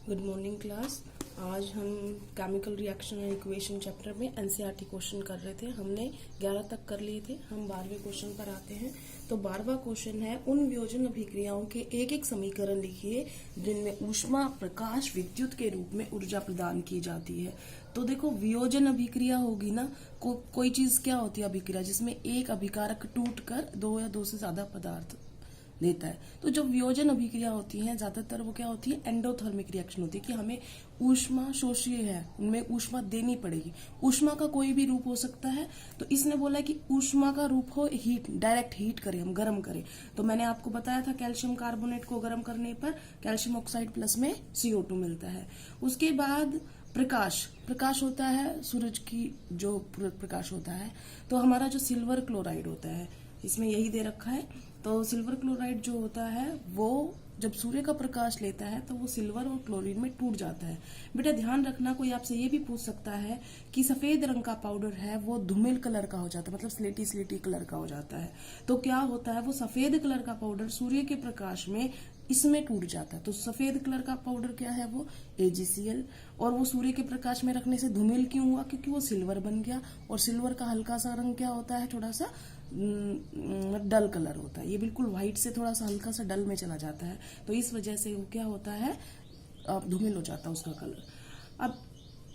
Good morning class. आज हम chemical reaction and equation chapter में एनसीईआरटी क्वेश्चन कर रहे थे। हमने 11 तक कर लिए थे। हम 12वें क्वेश्चन पर आते हैं। तो 12वां क्वेश्चन है, उन वियोजन अभिक्रियाओं के एक एक समीकरण लिखिए जिनमें ऊष्मा, प्रकाश, विद्युत के रूप में ऊर्जा प्रदान की जाती है। तो देखो, वियोजन अभिक्रिया होगी ना, कोई चीज क्या होती है अभिक्रिया जिसमें एक अभिकारक टूटकर दो या दो से ज्यादा पदार्थ देता है। तो जो वियोजन अभिक्रिया होती है ज्यादातर वो क्या होती है, एंडोथर्मिक रिएक्शन होती है कि हमें ऊष्मा शोषीय है, उनमें ऊष्मा देनी पड़ेगी। ऊष्मा का कोई भी रूप हो सकता है। तो इसने बोला कि ऊष्मा का रूप हो हीट, डायरेक्ट हीट करें, हम गर्म करें। तो मैंने आपको बताया था कैल्शियम कार्बोनेट को गर्म करने पर कैल्शियम ऑक्साइड प्लस में CO2 मिलता है। उसके बाद प्रकाश होता है, सूरज की जो प्रकाश होता है। तो हमारा जो सिल्वर क्लोराइड होता है, इसमें यही दे रखा है। तो सिल्वर क्लोराइड जो होता है वो जब सूर्य का प्रकाश लेता है तो वो सिल्वर और क्लोरीन में टूट जाता है। बेटा ध्यान रखना, कोई आपसे ये भी पूछ सकता है कि सफेद रंग का पाउडर है वो धूमिल कलर का हो जाता है, मतलब स्लेटी कलर का हो जाता है। तो क्या होता है, वो सफेद कलर का पाउडर सूर्य के प्रकाश में इसमें टूट जाता है। तो सफेद कलर का पाउडर क्या है, वो AgCl। और वो सूर्य के प्रकाश में रखने से धूमिल क्यों हुआ, क्योंकि वो सिल्वर बन गया। और सिल्वर का हल्का सा रंग क्या होता है, थोड़ा सा डल कलर होता है। ये बिल्कुल व्हाइट से थोड़ा सा हल्का सा डल में चला जाता है। तो इस वजह से वो क्या होता है, धूमिल हो जाता है उसका कलर। अब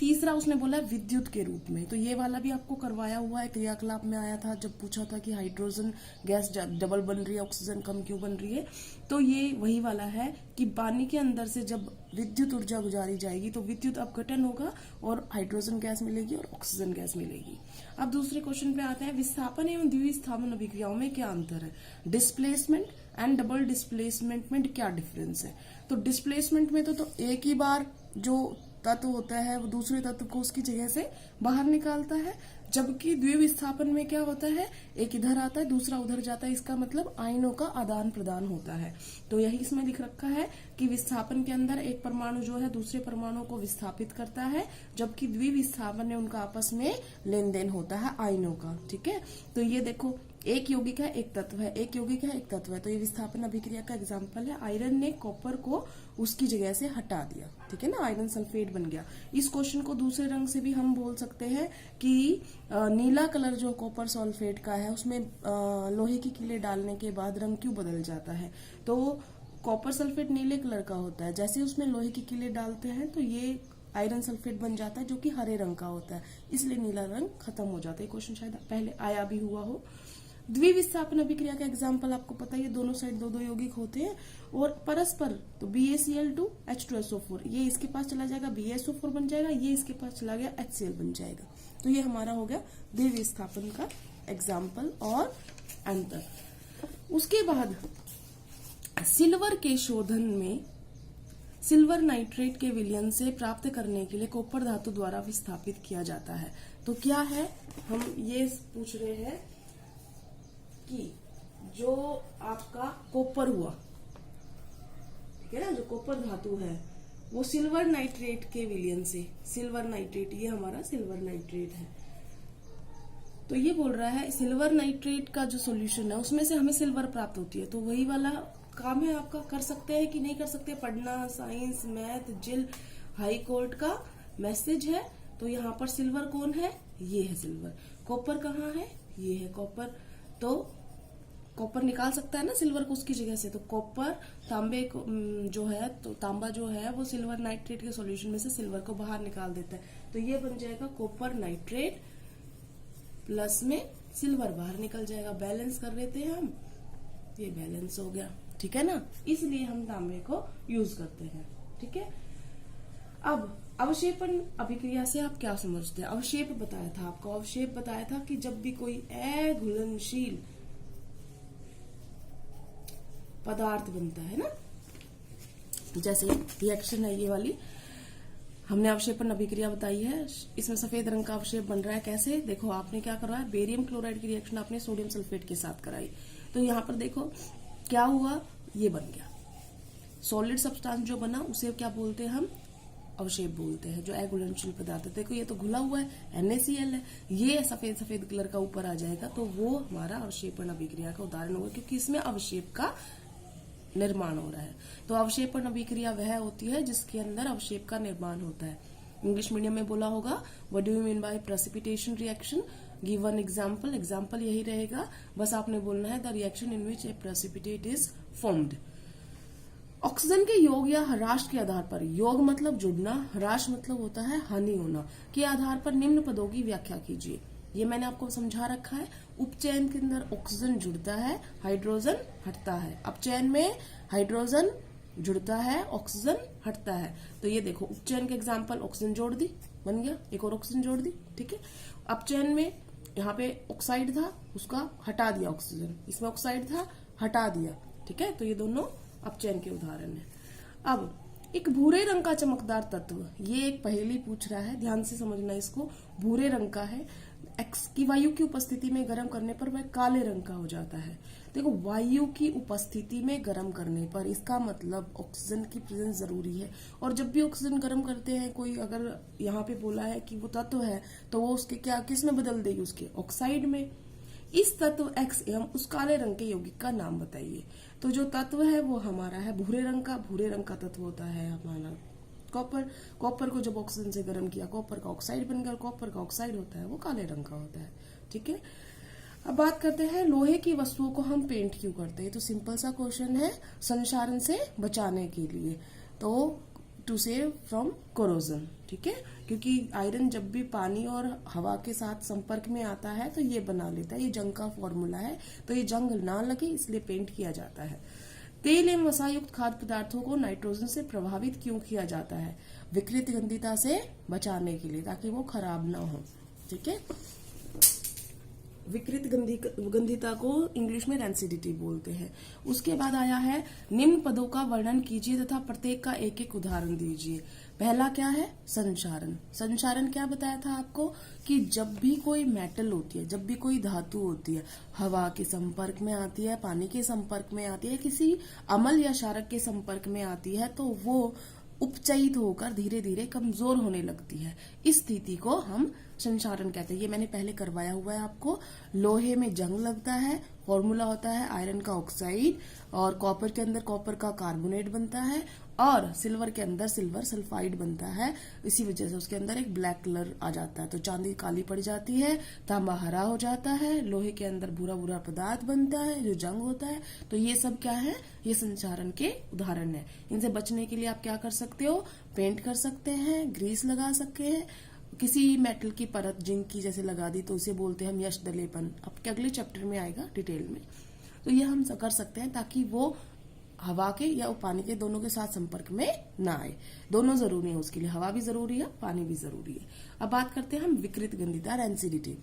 तीसरा उसने बोला विद्युत के रूप में। तो ये वाला भी आपको करवाया हुआ है, क्रियाकलाप में आया था जब पूछा था कि हाइड्रोजन गैस डबल बन रही है, ऑक्सीजन कम क्यों बन रही है। तो ये वही वाला है कि पानी के अंदर से जब विद्युत ऊर्जा गुजारी जाएगी तो विद्युत अपघटन होगा और हाइड्रोजन गैस मिलेगी और ऑक्सीजन गैस मिलेगी। अब दूसरे क्वेश्चन पे आते हैं, विस्थापन एवं द्विविस्थापन अभिक्रियाओं में क्या अंतर है। डिस्प्लेसमेंट एंड डबल डिस्प्लेसमेंट में क्या डिफरेंस है। तो डिस्प्लेसमेंट में तो एक ही बार जो तत्व होता है वो दूसरे तत्व को उसकी जगह से बाहर निकालता है, जबकि द्विविस्थापन में क्या होता है, एक इधर आता है दूसरा उधर जाता है। इसका मतलब आयनों का आदान प्रदान होता है। तो यही इसमें लिख रखा है कि विस्थापन के अंदर एक परमाणु जो है दूसरे परमाणु को विस्थापित करता है, जबकि द्विविस्थापन में उनका आपस में लेन देन होता है आयनों का। ठीक है, तो ये देखो, एक यौगिक है एक तत्व है, एक यौगिक है एक तत्व है। तो ये विस्थापन अभिक्रिया का एग्जाम्पल है। आयरन ने कॉपर को उसकी जगह से हटा दिया, ठीक है ना, आयरन सल्फेट बन गया। इस क्वेश्चन को दूसरे रंग से भी हम बोल सकते हैं कि नीला कलर जो कॉपर सल्फेट का है उसमें लोहे की कीले डालने के बाद रंग क्यों बदल जाता है। तो कॉपर सल्फेट नीले कलर का होता है, जैसे उसमें लोहे की कीले डालते हैं तो ये आयरन सल्फेट बन जाता है जो कि हरे रंग का होता है, इसलिए नीला रंग खत्म हो जाता है। क्वेश्चन शायद पहले आया भी हुआ हो। द्विविस्थापन अभिक्रिया का एग्जाम्पल आपको पता है, दोनों साइड दो दो यौगिक होते हैं और परस्पर, तो BaCl2 H2SO4, ये इसके पास चला जाएगा BaSO4 बन जाएगा, ये इसके पास चला गया HCl बन जाएगा। तो ये हमारा हो गया द्विविस्थापन का एग्जाम्पल और अंतर। उसके बाद सिल्वर के शोधन में सिल्वर नाइट्रेट के विलयन से प्राप्त करने के लिए कॉपर धातु द्वारा विस्थापित किया जाता है। तो क्या है, हम ये पूछ रहे हैं कि जो आपका कॉपर हुआ, ठीक है ना, जो कॉपर धातु है वो सिल्वर नाइट्रेट के विलयन से, सिल्वर नाइट्रेट, ये हमारा सिल्वर नाइट्रेट है। तो ये बोल रहा है सिल्वर नाइट्रेट का जो सॉल्यूशन है उसमें से हमें सिल्वर प्राप्त होती है। तो वही वाला काम है आपका, कर सकते हैं कि नहीं कर सकते, पढ़ना, साइंस, मैथ, जिल, हाई कोर्ट का मैसेज है। तो यहाँ पर सिल्वर कौन है, ये है सिल्वर। कॉपर कहाँ है, ये है कॉपर। तो कॉपर निकाल सकता है ना सिल्वर को उसकी जगह से। तो कॉपर तांबे को जो है, तो तांबा जो है वो सिल्वर नाइट्रेट के सॉल्यूशन में से सिल्वर को बाहर निकाल देता है। तो ये बन जाएगा कॉपर नाइट्रेट प्लस में सिल्वर बाहर निकल जाएगा। बैलेंस कर देते हैं हम, ये बैलेंस हो गया, ठीक है ना, इसलिए हम तांबे को यूज करते हैं। ठीक है, अब अवक्षेपण अभिक्रिया से आप क्या समझते हैं। अवक्षेप बताया था आपको, अवक्षेप बताया था कि जब भी कोई अघुलनशील पदार्थ बनता है ना, जैसे रिएक्शन है ये वाली, हमने अवक्षेपण अभिक्रिया बताई है। इसमें सफेद रंग का अवक्षेप बन रहा है, कैसे, देखो आपने क्या करवाया, बेरियम क्लोराइड की रिएक्शन आपने सोडियम सल्फेट के साथ कराई। तो यहाँ पर देखो क्या हुआ, ये बन गया सॉलिड सब्सटेंस जो बना उसे क्या बोलते हैं हम, अवक्षेप बोलते हैं, जो अघुलनशील पदार्थ है। देखो ये तो घुला हुआ है, NaCl है, ये सफेद सफेद कलर का ऊपर आ जाएगा, तो वो हमारा अवक्षेपण अभिक्रिया का उदाहरण होगा, क्योंकि इसमें अवक्षेप का निर्माण हो रहा है। तो अवक्षेपण अभिक्रिया वह होती है जिसके अंदर अवक्षेप का निर्माण होता है। इंग्लिश मीडियम में बोला होगा what do you mean by precipitation reaction, give one example. Example यही रहेगा, बस आपने बोलना है the reaction in which A precipitate is formed. Oxygen के योग या ह्रास के आधार पर, योग मतलब जुड़ना, ह्रास मतलब होता है हानि होना, के आधार पर निम्न पदों की व्याख्या कीजिए। ये मैंने आपको समझा रखा है। उपचयन के अंदर ऑक्सीजन जुड़ता है, हाइड्रोजन हटता है। अपचयन में हाइड्रोजन जुड़ता है, ऑक्सीजन हटता है। तो ये देखो उपचयन के एग्जाम्पल, ऑक्सीजन जोड़ दी, बन गया, एक और ऑक्सीजन जोड़ दी, ठीक है। अपचयन में यहाँ पे ऑक्साइड था, उसका हटा दिया ऑक्सीजन, इसमें ऑक्साइड था, हटा दिया, ठीक है। तो ये दोनों अपचयन के उदाहरण है। अब एक भूरे रंग का चमकदार तत्व, ये एक पहेली पूछ रहा है, ध्यान से समझना इसको। भूरे रंग का है, एक्स की वायु की उपस्थिति में गर्म करने पर वह काले रंग का हो जाता है। देखो वायु की उपस्थिति में गर्म करने पर, इसका मतलब ऑक्सीजन की प्रेजेंस जरूरी है। और जब भी ऑक्सीजन गर्म करते हैं, कोई अगर यहाँ पे बोला है कि वो तत्व है, तो वो उसके क्या किस में बदल देगी, उसके ऑक्साइड में। इस तत्व एक्स एवं उस काले रंग के यौगिक का नाम बताइए। तो जो तत्व है वो हमारा है भूरे रंग का। भूरे रंग का तत्व होता है हमारा कॉपर। कॉपर को जब ऑक्सीजन से गर्म किया, कॉपर का ऑक्साइड बनकर कॉपर का ऑक्साइड होता है, वो काले रंग का होता है, ठीक है। अब बात करते हैं लोहे की वस्तुओं को हम पेंट क्यों करते हैं। तो सिंपल सा क्वेश्चन है, संक्षारण से बचाने के लिए, तो टू सेव फ्रॉम कोरोजन, ठीक है। क्योंकि आयरन जब भी पानी और हवा के साथ संपर्क में आता है तो ये बना लेता है, ये जंग का फॉर्मूला है। तो ये जंग ना लगे इसलिए पेंट किया जाता है। तेल एवं वसायुक्त खाद्य पदार्थों को नाइट्रोजन से प्रभावित क्यों किया जाता है। विकृत गंधिता से बचाने के लिए, ताकि वो खराब ना हो, ठीक है। विकृत गंधिता को इंग्लिश में रैंसिडिटी बोलते हैं। उसके बाद आया है निम्न पदों का वर्णन कीजिए तथा प्रत्येक का एक एक उदाहरण दीजिए। पहला क्या है, संचारण। संचारण क्या बताया था आपको कि जब भी कोई मेटल होती है, जब भी कोई धातु होती है, हवा के संपर्क में आती है, पानी के संपर्क में आती है, किसी अम्ल या क्षारक के संपर्क में आती है, तो वो उपचयित होकर धीरे धीरे कमजोर होने लगती है। इस स्थिति को हम संचारण कहते हैं। ये मैंने पहले करवाया हुआ है आपको। लोहे में जंग लगता है, फॉर्मूला होता है आयरन का ऑक्साइड, और कॉपर के अंदर कॉपर का कार्बोनेट बनता है, और सिल्वर के अंदर सिल्वर सल्फाइड बनता है। इसी वजह से उसके अंदर एक ब्लैक कलर आ जाता है। तो चांदी काली पड़ जाती है, तांबा हरा हो जाता है, लोहे के अंदर भूरा भूरा पदार्थ बनता है जो जंग होता है। तो ये सब क्या है, ये संचारण के उदाहरण है। इनसे बचने के लिए आप क्या कर सकते हो, पेंट कर सकते हैं, ग्रीस लगा सकते हैं, किसी मेटल की परत जिंक की जैसे लगा दी तो उसे बोलते हैं हम यश दलेपन। अब के अगले चैप्टर में आएगा डिटेल में। तो ये हम कर सकते हैं ताकि वो हवा के या पानी के दोनों के साथ संपर्क में ना आए। दोनों जरूरी है उसके लिए, हवा भी जरूरी है, पानी भी जरूरी है। अब बात करते हैं हम विकृत गंधिता रैंसिडिटी।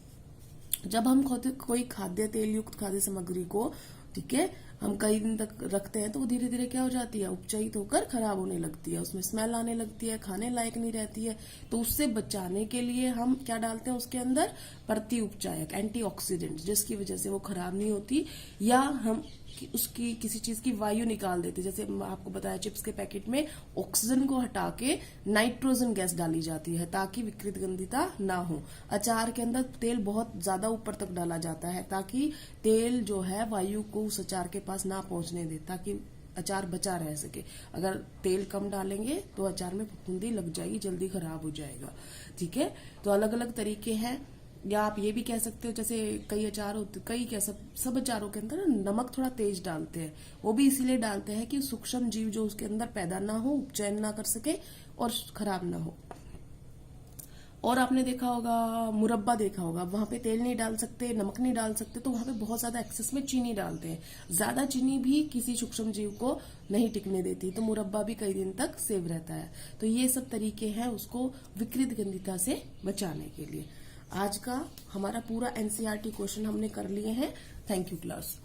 जब हम कोई खाद्य तेल युक्त खाद्य सामग्री को, ठीक है, हम कई दिन तक रखते हैं तो वो धीरे धीरे क्या हो जाती है, उपचयित होकर खराब होने लगती है, उसमें स्मेल आने लगती है, खाने लायक नहीं रहती है। तो उससे बचाने के लिए हम क्या डालते हैं उसके अंदर, प्रति उपचायक, एंटीऑक्सीडेंट, जिसकी वजह से वो खराब नहीं होती। या हम उसकी किसी चीज की वायु निकाल देते, जैसे आपको बताया चिप्स के पैकेट में ऑक्सीजन को हटा के नाइट्रोजन गैस डाली जाती है ताकि विकृत गंधिता ना हो। अचार के अंदर तेल बहुत ज्यादा ऊपर तक डाला जाता है ताकि तेल जो है वायु को उस अचार के पास ना पहुंचने दे, ताकि अचार बचा रह सके। अगर तेल कम डालेंगे तो अचार में फफूंदी लग जाएगी, जल्दी खराब हो जाएगा, ठीक है। तो अलग अलग तरीके हैं। या आप ये भी कह सकते हो, जैसे कई अचार होते, कई क्या सब अचारों के अंदर नमक थोड़ा तेज डालते हैं। वो भी इसीलिए डालते हैं कि सूक्ष्म जीव जो उसके अंदर पैदा ना हो, उपचयन ना कर सके और खराब ना हो। और आपने देखा होगा, मुरब्बा देखा होगा, वहां पे तेल नहीं डाल सकते, नमक नहीं डाल सकते, तो वहां पे बहुत ज्यादा एक्सेस में चीनी डालते हैं। ज्यादा चीनी भी किसी सूक्ष्म जीव को नहीं टिकने देती, तो मुरब्बा भी कई दिन तक सेव रहता है। तो ये सब तरीके हैं उसको विकृत गंधिता से बचाने के लिए। आज का हमारा पूरा एनसीईआरटी क्वेश्चन हमने कर लिए हैं। Thank you class.